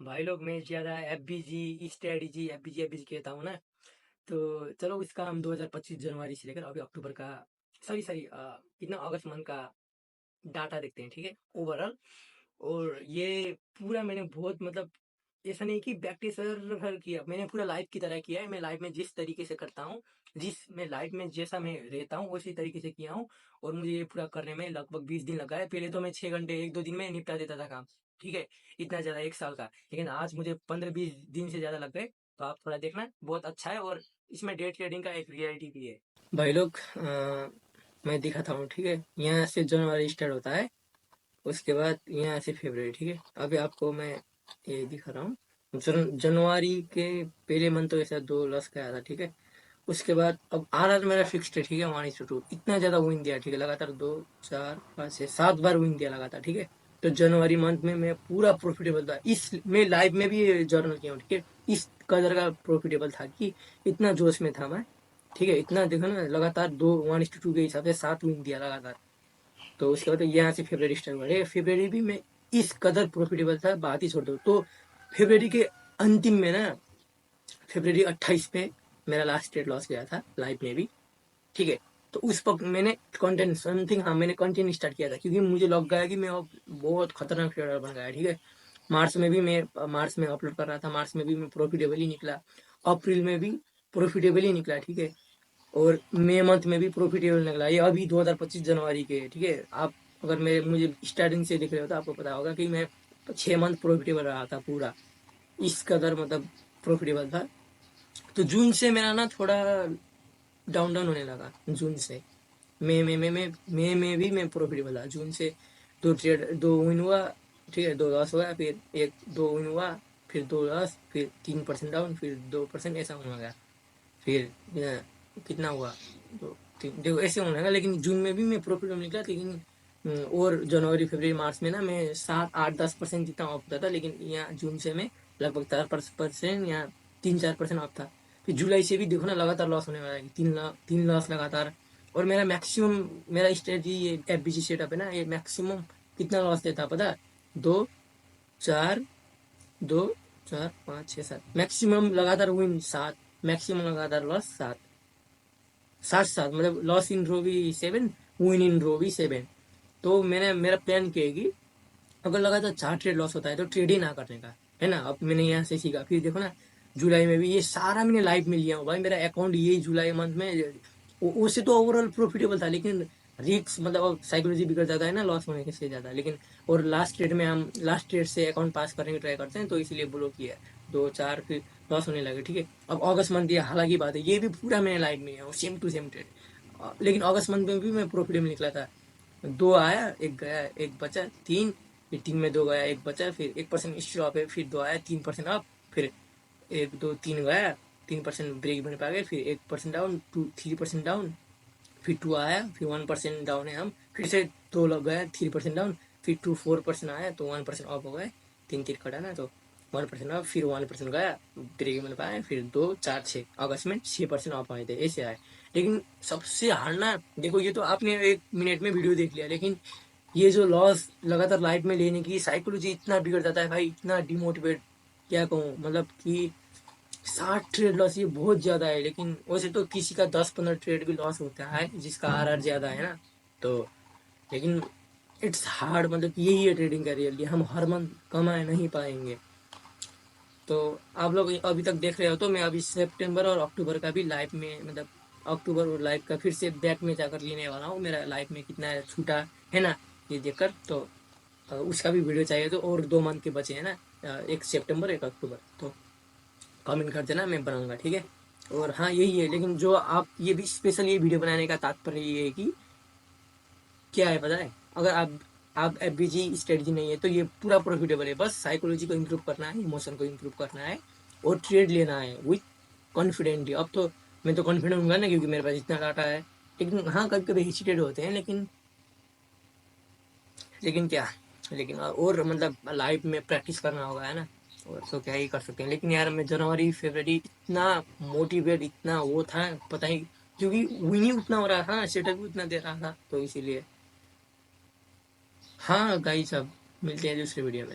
भाई लोग मैं ज़्यादा एफबीजी स्ट्रेटजी एफबीजी एफबीजी कहता हूँ ना। तो चलो इसका हम 2025 जनवरी से लेकर अभी अक्टूबर का सॉरी सॉरी कितना अगस्त मंथ का डाटा देखते हैं, ठीक है, ओवरऑल। और ये पूरा मैंने बहुत मतलब ऐसा नहीं कि प्रैक्टिस कर किया, मैंने पूरा लाइफ की तरह किया है। मैं लाइफ में जिस तरीके से करता हूँ, जिस मैं लाइफ में जैसा मैं रहता हूँ उसी तरीके से किया हूँ। और मुझे ये पूरा करने में लगभग 20 दिन लगा है। पहले तो मैं 6 घंटे 1-2 दिन में निपटा देता था काम, ठीक है, इतना ज़्यादा 1 साल का। लेकिन आज मुझे 15-20 दिन से ज़्यादा लग गए। तो आप थोड़ा देखना, बहुत अच्छा है। और इसमें डे ट्रेडिंग का एक रियलिटी भी है भाई लोग। मैं दिखाता हूँ, ठीक है। यहाँ से जनवरी स्टार्ट होता है, उसके बाद यहाँ से फरवरी, ठीक है। अभी आपको मैं ये दिखा रहा हूँ। जनवरी के पहले मंथ तो ऐसा 2 लॉस का आया था, ठीक है। उसके बाद अब आर मेरा फिक्स्ड है, ठीक है, 1:2। इतना ज्यादा विन दिया, ठीक है, लगातार 2, 4, 5, 6, 7 बार विन दिया लगातार, ठीक है। तो जनवरी मंथ में मैं पूरा प्रॉफिटेबल था। इस मैं लाइव में भी जर्नल किया हूँ, ठीक है। इस कदर का प्रॉफिटेबल था कि इतना जोश में था मैं, ठीक है। इतना देखो ना, लगातार 1:2 के हिसाब से 7 विन दिया लगातार। तो उसके बाद यहाँ से फेब्रवरी स्टार्ट हुआ, फेब्रवरी भी मैं इस कदर प्रॉफिटेबल था, बात ही छोड़ दो। तो फेब्रवरी के अंतिम में ना, फेब्रवरी 28 पे मेरा लास्ट ट्रेड लॉस गया था लाइफ में भी, ठीक है। तो उस वक्त मैंने कंटेंट समथिंग, हाँ, मैंने कंटेंट स्टार्ट किया था क्योंकि मुझे लग गया कि मैं अब बहुत खतरनाक ट्रेडर बन गया, ठीक है। मार्च में अपलोड कर रहा था, मार्च में भी मैं प्रॉफिटेबल ही निकला, अप्रैल में भी प्रॉफिटेबल ही निकला, ठीक है। और मई मंथ में भी प्रॉफिटेबल निकला। ये अभी 2025 जनवरी के, ठीक है। आप अगर मेरे मुझे स्टार्टिंग से देख रहे हो तो आपको पता होगा कि मैं 6 मंथ प्रॉफिटेबल रहा था पूरा, इस कदर मतलब प्रॉफिटेबल था। तो जून से मेरा ना थोड़ा डाउन डाउन होने लगा। जून से मई में भी मैं प्रॉफिटेबल था। जून से 2 विन हुआ, ठीक है, 2 लॉस हुआ, फिर 1-2 विन हुआ, फिर 2 लॉस, फिर 3% डाउन, फिर 2%, ऐसा होने लगा। फिर कितना हुआ, 2 3 देखो ऐसे होने लगा। लेकिन जून में भी मैं प्रॉफिट में निकला। लेकिन और जनवरी फरवरी मार्च में ना मैं 7-8-10% जितना ऑफ होता था। लेकिन यहाँ जून से मैं लगभग 4% या 3-4% ऑफ था। फिर जुलाई से भी देखो ना, लगातार लॉस होने वाला है, 3 लॉस लगातार। और मेरा मैक्सिमम, मेरा स्ट्रेटजी ये एफबीजी सेटअप है ना, ये मैक्सिमम कितना लॉस देता है पता है? 2, 4, 2, 4, 5, 6, 7, मैक्सिमम लगातार विन 7, मैक्सिमम लगातार लॉस 7, 7 7, मतलब लॉस इन रो भी 7, विन इन रो भी 7। तो मैंने मेरा प्लान किया है कि अगर लगातार 4 ट्रेड लॉस होता है तो ट्रेड ही ना करने का, है ना। अब मैंने यहाँ से सीखा। फिर देखो ना, जुलाई में भी ये सारा मैंने लाइव में लिया हूँ भाई। मेरा अकाउंट ये जुलाई मंथ में उससे तो ओवरऑल प्रॉफिटेबल था। लेकिन रिस्क मतलब साइकोलॉजी बिगड़ जाता है ना लॉस होने के से ज्यादा। लेकिन और लास्ट ट्रेड में हम लास्ट ट्रेड से अकाउंट पास करने की ट्राई करते हैं, तो इसलिए ब्लॉक किया 2-4, फिर लॉस होने लगे, ठीक है। अब अगस्त मंथ ये हालांकि बात है, ये भी पूरा मैंने लाइव में लिया हूँ, सेम टू सेम ट्रेड। लेकिन अगस्त मंथ में भी मैं प्रॉफिट में निकला था। 2 आया, एक गया, एक बचा, 3। फिर 3 में 2 गया, एक बचा, फिर 1% स्टॉप है, फिर 2 आया, 3% अप, फिर 1-2-3 गया, 3% ब्रेक बन पा गए, फिर 1% डाउन, 3% डाउन, फिर 2 आया, फिर 1% डाउन है हम, फिर से 2 लग गया, 3% डाउन, फिर 4% आया तो 1% अप हो गए। 3 तीर कटा ना, तो 1% अप, फिर 1% गया, ब्रेक बन पाए, फिर 2-4-6, अगस्त में 6% अप आए थे, ऐसे आए। लेकिन सबसे हार्ड ना, देखो ये तो आपने 1 मिनट में वीडियो देख लिया, लेकिन ये जो लॉस लगातार लाइफ में लेने की साइकोलॉजी इतना बिगड़ जाता है भाई, इतना डिमोटिवेट, क्या कहूँ, मतलब कि 60 ट्रेड लॉस ये बहुत ज्यादा है। लेकिन वैसे तो किसी का 10-15 ट्रेड भी लॉस होता है जिसका आरआर ज्यादा है ना। तो लेकिन इट्स हार्ड, मतलब कि यही है ट्रेडिंग का रियलिटी। हम हर मंथ कमा नहीं पाएंगे। तो आप लोग अभी तक देख रहे हो, तो मैं अभी सितंबर और अक्टूबर का भी लाइफ में, मतलब अक्टूबर और लाइफ का फिर से बैक में जाकर लेने वाला हूँ। मेरा लाइफ में कितना छूटा है ना, ये देखकर। तो उसका भी वीडियो चाहिए तो, और 2 मंथ के बचे हैं ना, एक सितंबर एक अक्टूबर। तो कमेंट कर देना, मैं बनाऊंगा, ठीक है। और हाँ यही है। लेकिन जो आप ये भी स्पेशल ये वीडियो बनाने का तात्पर्य ये है कि क्या है पता है, अगर आप एफबीजी स्ट्रेटजी नहीं है तो ये पूरा प्रॉफिटेबल है। बस साइकोलॉजी को इम्प्रूव करना है, इमोशन को इम्प्रूव करना है, और ट्रेड लेना है विथ कॉन्फिडेंट। अब तो मैं तो कॉन्फिडेंट हूँ ना, क्योंकि मेरे पास इतना डाटा है। लेकिन हाँ, कभी कभी हेसिटेट होते हैं, लेकिन क्या, लेकिन और मतलब लाइफ में प्रैक्टिस करना होगा, है ना। और तो क्या ही कर सकते हैं। लेकिन यार मैं जनवरी फरवरी इतना मोटिवेट, इतना वो था, पता ही, क्योंकि विन ही उतना हो रहा था ना, सेटअप भी उतना दे रहा था, तो इसीलिए। हाँ गाइस, अब मिलते हैं दूसरे वीडियो में।